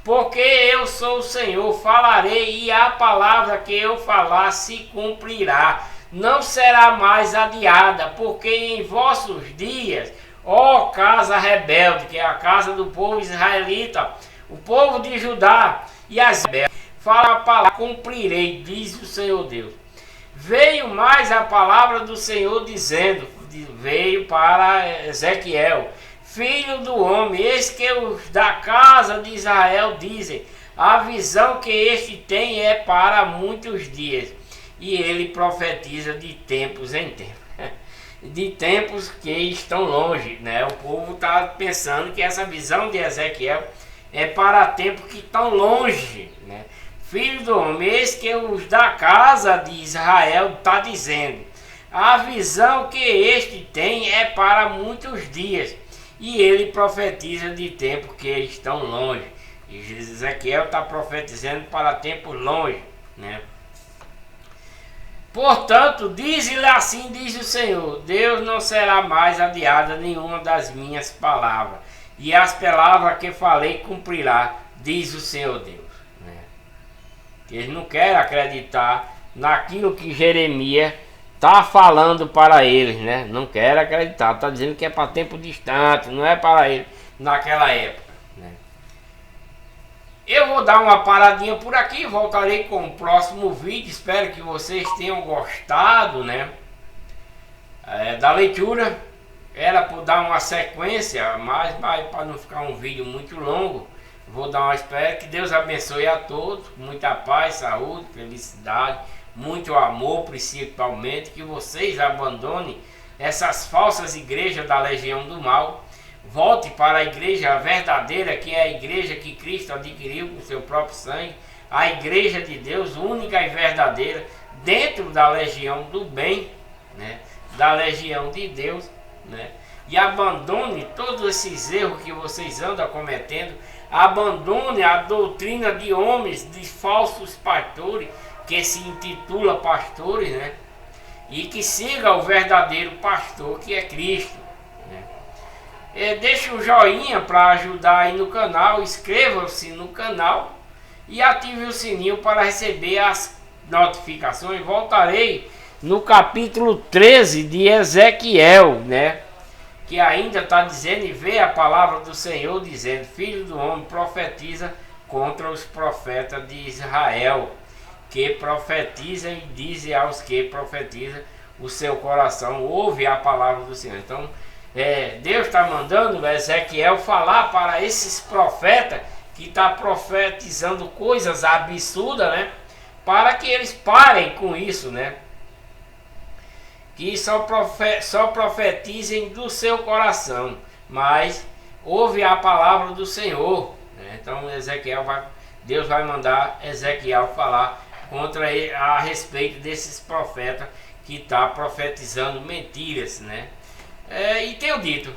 Porque eu sou o Senhor, falarei e a palavra que eu falar se cumprirá, não será mais adiada, porque em vossos dias, ó casa rebelde, que é a casa do povo israelita, o povo de Judá e as rebeldes, fala a palavra, cumprirei, diz o Senhor Deus. Veio mais a palavra do Senhor dizendo, veio para Ezequiel: filho do homem, eis que os da casa de Israel dizem, a visão que este tem é para muitos dias, e ele profetiza de tempos em tempos, de tempos que estão longe, né? O povo está pensando que essa visão de Ezequiel é para tempos que estão longe, né? Filho do homem, eis que os da casa de Israel está dizendo, a visão que este tem é para muitos dias, e ele profetiza de tempos que estão longe. E Ezequiel está profetizando para tempos longe, né? Portanto, diz-lhe assim, diz o Senhor, Deus não será mais adiada nenhuma das minhas palavras, e as palavras que falei cumprirá, diz o Senhor Deus, né? Eles não querem acreditar naquilo que Jeremias está falando para eles, né? Não querem acreditar, está dizendo que é para tempo distante, não é para eles naquela época, né? Eu vou dar uma paradinha por aqui, voltarei com o próximo vídeo. Espero que vocês tenham gostado, né, da leitura. Era para dar uma sequência, mas para não ficar um vídeo muito longo, vou dar uma espera. Que Deus abençoe a todos, muita paz, saúde, felicidade, muito amor, principalmente. Que vocês abandonem essas falsas igrejas da legião do mal. Volte para a igreja verdadeira, que é a igreja que Cristo adquiriu com seu próprio sangue, a igreja de Deus, única e verdadeira, dentro da legião do bem, né? Da legião de Deus, né? E abandone todos esses erros que vocês andam cometendo, abandone a doutrina de homens, de falsos pastores, que se intitula pastores, né? E que siga o verdadeiro pastor, que é Cristo. Deixe um joinha para ajudar aí no canal, inscreva-se no canal e ative o sininho para receber as notificações. Voltarei no capítulo 13 de Ezequiel, né? Que ainda está dizendo, e vê a palavra do Senhor dizendo, filho do homem, profetiza contra os profetas de Israel, que profetiza e diz aos que profetiza, o seu coração ouve a palavra do Senhor. Então, Deus está mandando Ezequiel falar para esses profetas que está profetizando coisas absurdas, né? Para que eles parem com isso, né? Que só profetizem do seu coração, mas ouve a palavra do Senhor, né? Então Deus vai mandar Ezequiel falar contra ele, a respeito desses profetas que está profetizando mentiras, né? E tenho dito